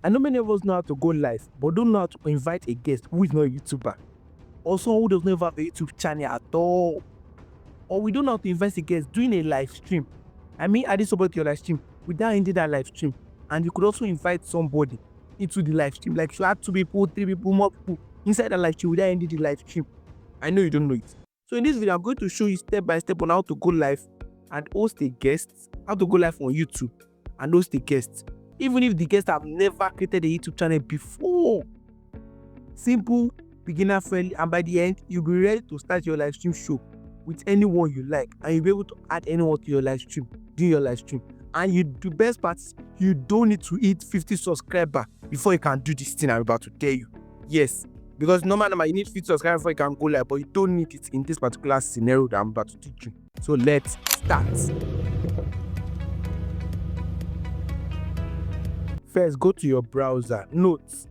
I know many of us know how to go live, but don't know how to invite a guest who is not a YouTuber, or someone who does not have a YouTube channel at all, or we don't know how to invite a guest doing a live stream. I mean, adding somebody to your live stream without ending that live stream, and you could also invite somebody into the live stream, like you had 2 people, 3 people, more people inside the live stream without ending the live stream. I know you don't know it. So in this video, I'm going to show you step by step on how to go live and host a guest, how to go live on YouTube and host a guest, even if the guests have never created a YouTube channel before. Simple, beginner friendly, and by the end, you'll be ready to start your live stream show with anyone you like, and you'll be able to add anyone to your live stream, do your live stream. And the best part is you don't need to hit 50 subscribers before you can do this thing I'm about to tell you. Yes, because normally you need 50 subscribers before you can go live, but you don't need it in this particular scenario that I'm about to teach you. So let's start. First, go to your browser. Note,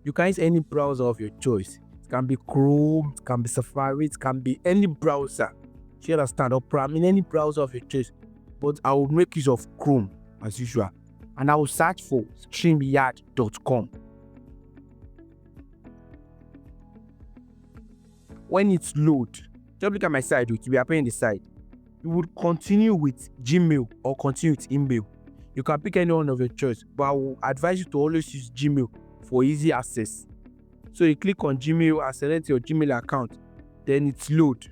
you can use any browser of your choice. It can be Chrome, it can be Safari, it can be any browser. You understand? Or I mean any browser of your choice. But I will make use of Chrome as usual. And I will search for StreamYard.com. When it's load, just look at my side, it will be appearing the side. You would continue with Gmail or continue with email. You can pick any one of your choice, but I will advise you to always use Gmail for easy access. So you click on Gmail and select your Gmail account, then it's load.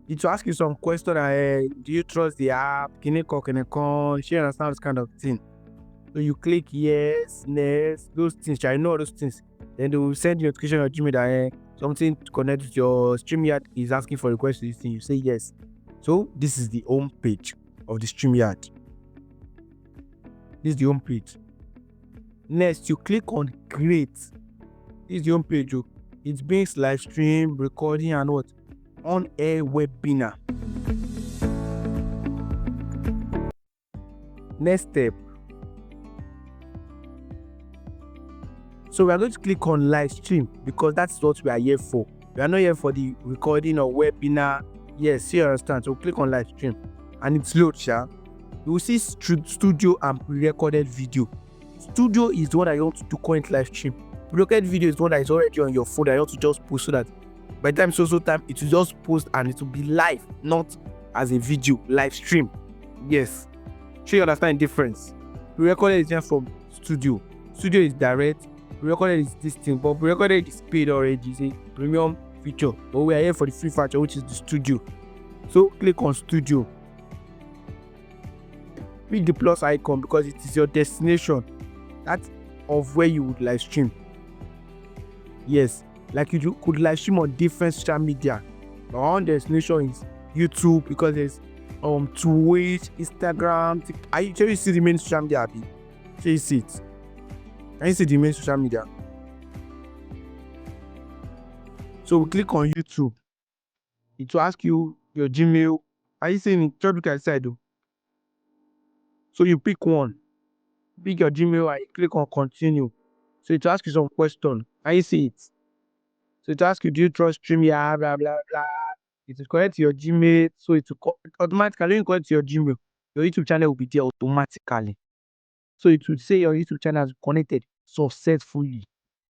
It will ask you some question, do you trust the app? Can you understand this kind of thing? So you click yes, next, those things, I know those things. Then they will send you notification on Gmail that something to connect with your StreamYard is asking for request to this thing. You say yes. So this is the home page of the StreamYard. This is the home page. Next, you click on create. This is the home page. It brings live stream, recording, and what? On-air webinar. Next step. So we are going to click on live stream because that's what we are here for. We are not here for the recording or webinar. Yes, you understand. So click on live stream and it's load, yeah. You will see studio and pre-recorded video. Studio is the one that you want to do current live stream. Pre-recorded video is the one that is already on your phone that you want to just post so that by the time time it will just post and it will be live, not as a video live stream. Yes. Sure you understand the difference. Pre-recorded is just from studio. Studio is direct. Pre-recorded is this thing, but pre-recorded is paid already. It's a premium feature. But we are here for the free feature, which is the studio. So click on studio. Click the plus icon because it is your destination. That's of where you would live stream. Yes, like you could live stream on different social media. But our own destination is YouTube because there's Twitch, Instagram. Can you see the main social media? Can you see it? Can you see the main social media? So we click on YouTube. It will ask you your Gmail. Are you seeing it? Just look at the side though. So you pick one. Pick your Gmail and you click on continue. So it will ask you some question. Can you see it? So it will ask you, do you trust StreamYard? Blah blah blah. It will connect to your Gmail. So it will automatically when you connect to your Gmail, your YouTube channel will be there automatically. So it will say your YouTube channel is connected successfully.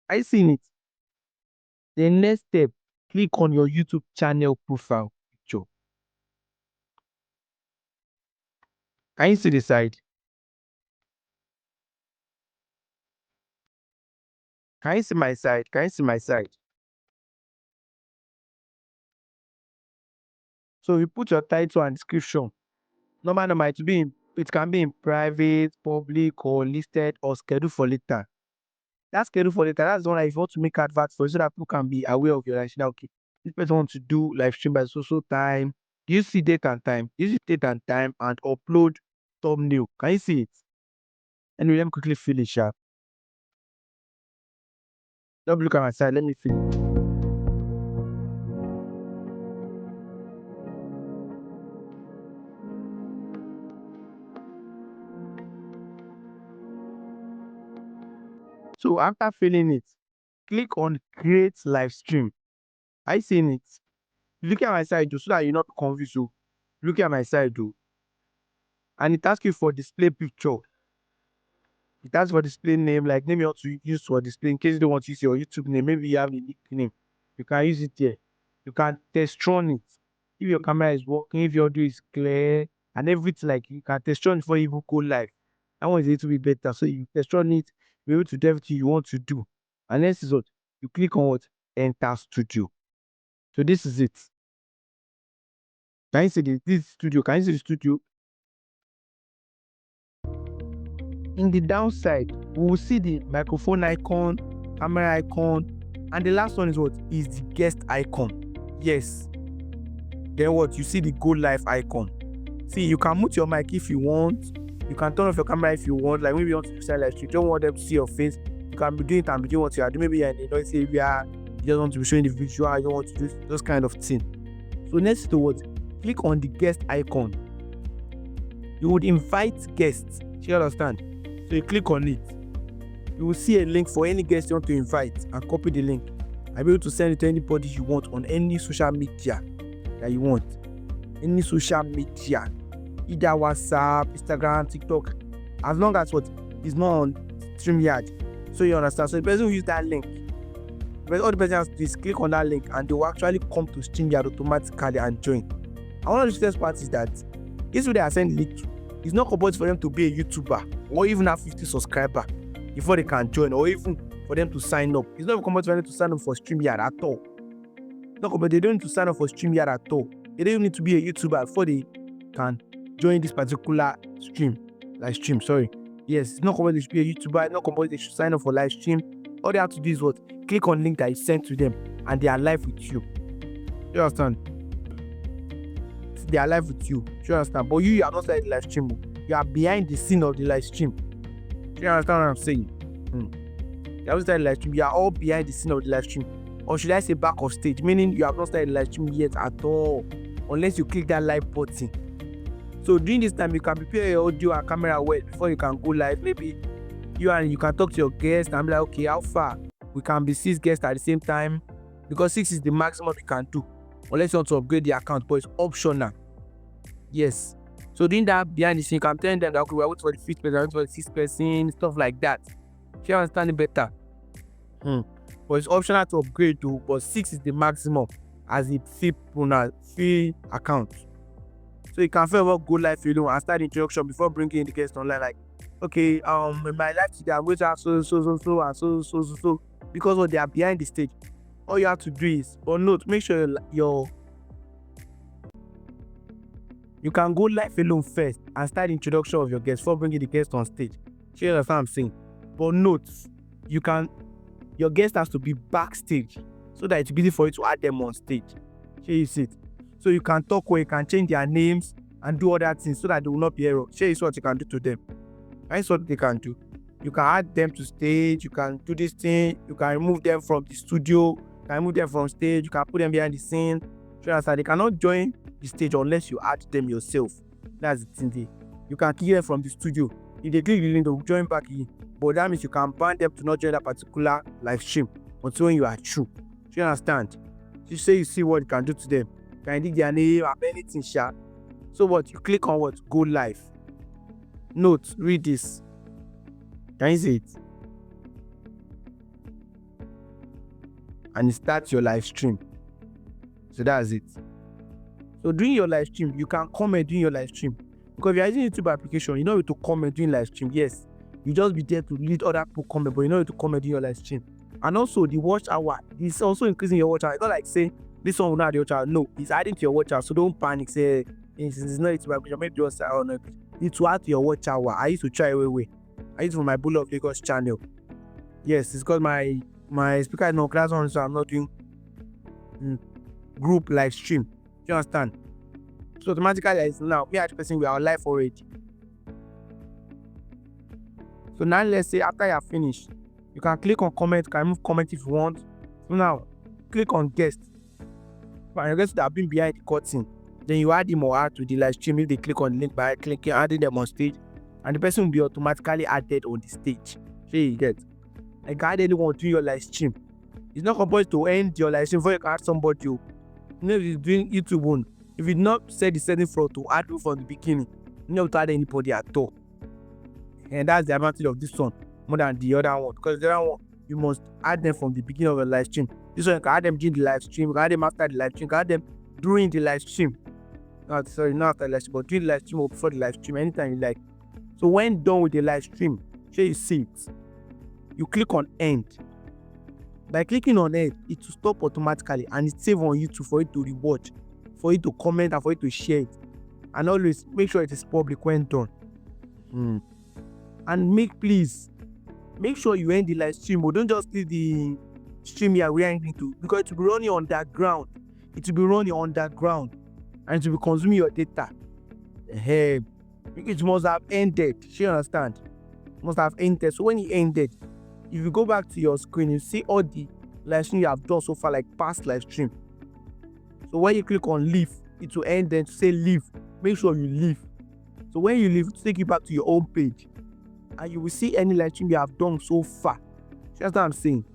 Are you seeing it? The next step, click on your YouTube channel profile picture. Can you see the side? Can you see my side? Can you see my side? So you put your title and description. Normal, it can be in private, public, or listed, or scheduled for later. That's scheduled for later. That's the one that if you want to make advert for, so that people can be aware of your live stream. Okay, this person wants to do live stream by so time. You see date and time. You see date and time and upload thumbnail. Can you see it? Anyway, let me quickly fill it sharp. Don't look at my side. Let me fill it. So after filling it, click on create live stream. Are you seeing it? Look at my side so that you're not confused. So look at my side though. and it asks you for display picture. It asks for display name, like name you want to use for display in case you don't want to use your YouTube name. Maybe you have a nickname. You can use it here. You can test run it. If your camera is working, if your audio is clear, and everything, like you can test run before you even go live. That one is a little bit better. So you test run it, be able to do everything you want to do. And next is what? You click on what? Enter studio. So this is it. Can you see this studio? Can you see the studio? In the downside, we will see the microphone icon, camera icon, and the last one is what? Is the guest icon. Yes. Then what? You see the go live icon. See, you can mute your mic if you want. You can turn off your camera if you want. Like maybe you want to do silent live stream, you don't want them to see your face. You can be doing it and be doing what you are doing. Maybe you're in a noisy area, you just want to be showing the visual, you don't want to do those kind of things. So next to what? Click on the guest icon. You would invite guests. Do you understand? So you click on it. You will see a link for any guest you want to invite and copy the link. I'll be able to send it to anybody you want on any social media that you want. Any social media. Either WhatsApp, Instagram, TikTok. As long as what is not on StreamYard. So you understand. So the person who use that link. All the person has to do is click on that link and they will actually come to StreamYard automatically and join. And one of the best parts is that this video I send the link to, it's not compulsory for them to be a YouTuber or even have 50 subscribers before they can join, or even for them to sign up. It's not compulsory for them to sign up for StreamYard at all. No, but they don't need to sign up for StreamYard at all. They don't need to be a YouTuber before they can join this particular live stream. Sorry. Yes, it's not compulsory to be a YouTuber. It's not compulsory they should sign up for live stream. All they have to do is what? Click on the link that is sent to them and they are live with you. You understand? They are live with you. You understand? But you are not started the live stream. You are behind the scene of the live stream. You understand what I'm saying? You haven't started the live stream. You are all behind the scene of the live stream. Or should I say back of stage? Meaning you have not started the live stream yet at all. Unless you click that live button. So during this time, you can prepare your audio and camera well before you can go live. Maybe you can talk to your guest and be like, okay, how far? We can be 6 guests at the same time. Because 6 is the maximum we can do. Unless you want to upgrade the account, but it's optional. Yes. So doing that behind the scene, you can tell them that okay, we're waiting for the 5th person, we're waiting for the 6th person, stuff like that. If you understand it better. But it's optional to upgrade to, but 6 is the maximum as a free account. So you can first go live alone and start the introduction before bringing in the guest online. Like, okay, in my life today, I'm going to have so. Because what they are behind the stage. All you have to do is, but note, make sure you can go live alone first and start the introduction of your guest before bringing the guest on stage. You understand what I'm saying? But note, your guest has to be backstage so that it's easy for you to add them on stage. You see it? So you can talk where you can change their names and do other things so that they will not be error. You see what you can do to them. That's what they can do. You can add them to stage. You can do this thing. You can remove them from the studio. You can remove them from stage. You can put them behind the scene. They cannot join the stage unless you add them yourself. That's the thing. You can kick them from the studio. If they click the link, they will join back in. But that means you can ban them to not join that particular live stream until when you are true. Do you understand? You say you see what you can do to them. You can dig their name or anything, sha. So what? You click on what? Go live. Note, read this. Can you see it? And you start your live stream. So that's it. So during your live stream, you can comment during your live stream. Because if you're using YouTube application, you know how to comment during live stream. Yes, you just be there to lead other people comment, but you know how to comment during your live stream. And also the watch hour is also increasing your watch hour. It's not like say this one will not add your watch hour. No, it's adding to your watch hour. So don't panic. Say it's not YouTube application. Maybe just no. It will add to your watch hour. I used to try way. I used it for my Boluvibes Lagos channel. Yes, it's because my speaker is not class on, so I'm not doing group live stream. You understand? So automatically now me and the person we are live already. So now let's say after you are finished, you can click on comment, you can remove comment if you want. So now click on guest. And your guests that have been behind the curtain, then you add him or her to the live stream if they click on the link by clicking adding them on stage, and the person will be automatically added on the stage. So you get like add anyone to your live stream. It's not compulsory to end your live stream before you can add somebody. You know, if you're doing YouTube one, if you not set the setting for to add you from the beginning, You don't have to add anybody at all. And that's the advantage of this one more than the other one. Because the other one, you must add them from the beginning of the live stream. This one, you can add them during the live stream, you can add them after the live stream, you can add them during the live stream. Not after the live stream, but during the live stream or before the live stream, anytime you like. So when done with the live stream, sure you see it. You click on end. By clicking on end, it will stop automatically and it's saved on YouTube for you to rewatch, for you to comment, and for you to share it. And always make sure it is public when done. And please make sure you end the live stream, but don't just leave the StreamYard where you need to, because it will be running underground. It will be running underground and it will be consuming your data. It must have ended. You understand? It must have ended. So when it ended, if you go back to your screen, you see all the live stream you have done so far, like past live stream. So when you click on leave, it will end, then to say leave. Make sure you leave. So when you leave, it will take you back to your home page, and you will see any live stream you have done so far. That's what I'm saying.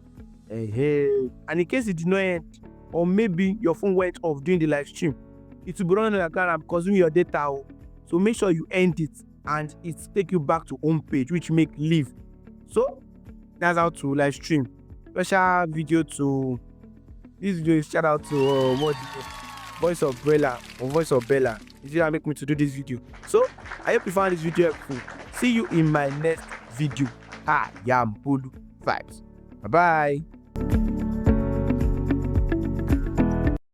And in case it did not end, or maybe your phone went off during the live stream, it will be running like that and consuming your data. So make sure you end it and it take you back to home page, which make leave. So that's how to live stream. Special video to this video is shout out to Voice of Bella or Voice of Bella. Is it that make me to do this video? So I hope you found this video helpful. See you in my next video. I am Boluvibes. Bye bye.